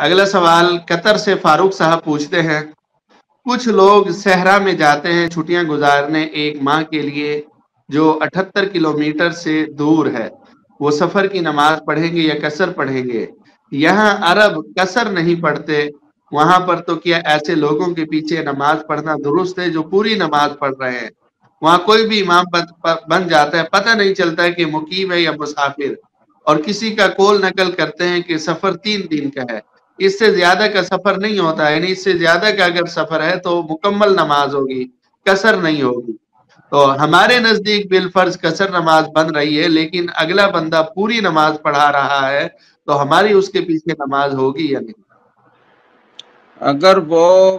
اگلا سوال قطر سے فاروق صاحب پوچھتے ہیں، کچھ لوگ صحرا میں جاتے ہیں چھٹیاں گزارنے ایک ماہ کے لیے، جو 78 کلومیٹر سے دور ہے، وہ سفر کی نماز پڑھیں گے یا قصر پڑھیں گے؟ یہاں عرب قصر نہیں پڑھتے، وہاں پر تو کیا ایسے لوگوں کے پیچھے نماز پڑھنا درست ہے جو پوری نماز پڑھ رہے ہیں؟ وہاں کوئی بھی امام بن جاتا ہے، پتہ نہیں چلتا ہے کہ مقیم ہے یا مسافر، اور کسی کا قول نقل کرتے ہیں کہ سفر 3 دن کا ہے، اس سے زیادہ کا سفر نہیں ہوتا ہے، یعنی اس سے زیادہ کا اگر سفر ہے تو مکمل نماز ہوگی، قصر نہیں ہوگی۔ تو ہمارے نزدیک بالفرض قصر نماز بن رہی ہے، لیکن اگلا بندہ پوری نماز پڑھا رہا ہے تو ہماری اس کے پیچھے نماز ہوگی یا نہیں؟ اگر وہ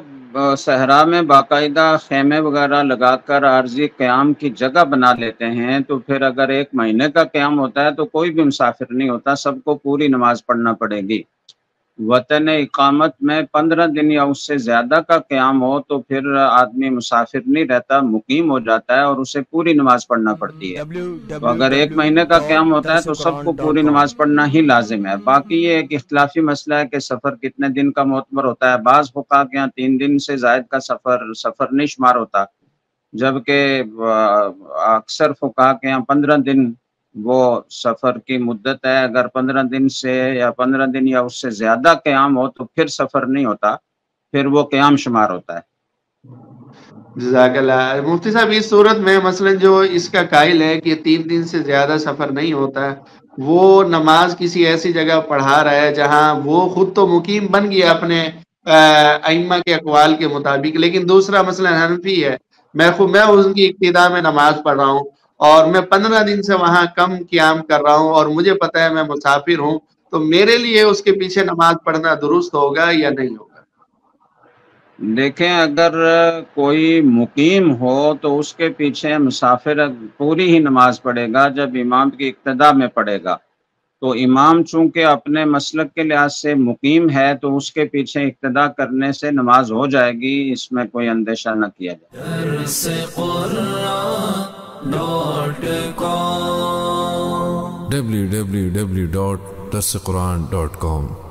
صحرا میں باقاعدہ خیمے وغیرہ لگا کر عارضی قیام کی جگہ بنا لیتے ہیں تو پھر اگر 1 مہینے کا قیام ہوتا ہے تو کوئی بھی مسافر نہیں ہوتا، سب کو پوری نماز پڑھنا پڑے گی۔ وطن اقامت میں 15 دن یا اس سے زیادہ کا قیام ہو تو پھر آدمی مسافر نہیں رہتا، مقیم ہو جاتا ہے اور اسے پوری نماز پڑھنا پڑتی ہے۔ تو اگر 1 مہینے کا قیام ہوتا ہے تو سب کو پوری نماز پڑھنا ہی لازم ہے۔ باقی یہ ایک اختلافی مسئلہ ہے کہ سفر کتنے دن کا معتبر ہوتا ہے۔ بعض فقہا کے یہاں 3 دن سے زائد کا سفر نہیں شمار ہوتا، جبکہ اکثر فقہا کے یہاں 15 دن وہ سفر کی مدت ہے۔ اگر 15 دن سے یا 15 دن یا اس سے زیادہ قیام ہو تو پھر سفر نہیں ہوتا، پھر وہ قیام شمار ہوتا ہے۔ جزاک اللہ۔ مفتی صاحب اس صورت میں مثلا جو اس کا قائل ہے کہ 3 دن سے زیادہ سفر نہیں ہوتا ہے، وہ نماز کسی ایسی جگہ پڑھا رہا ہے جہاں وہ خود تو مقیم بن گیا اپنے ائمہ کے اقوال کے مطابق، لیکن دوسرا مثلا حنفی ہے، میں ان کی ابتدا میں نماز پڑھ رہا ہوں اور میں 15 دن سے وہاں کم قیام کر رہا ہوں اور مجھے پتہ ہے میں مسافر ہوں، تو میرے لیے اس کے پیچھے نماز پڑھنا درست ہوگا یا نہیں ہوگا؟ دیکھیں، اگر کوئی مقیم ہو تو اس کے پیچھے مسافر پوری ہی نماز پڑھے گا جب امام کی اقتداء میں پڑھے گا۔ تو امام چونکہ اپنے مسلک کے لحاظ سے مقیم ہے تو اس کے پیچھے اقتداء کرنے سے نماز ہو جائے گی، اس میں کوئی اندیشہ نہ کیا جائے۔ www.darsequran.com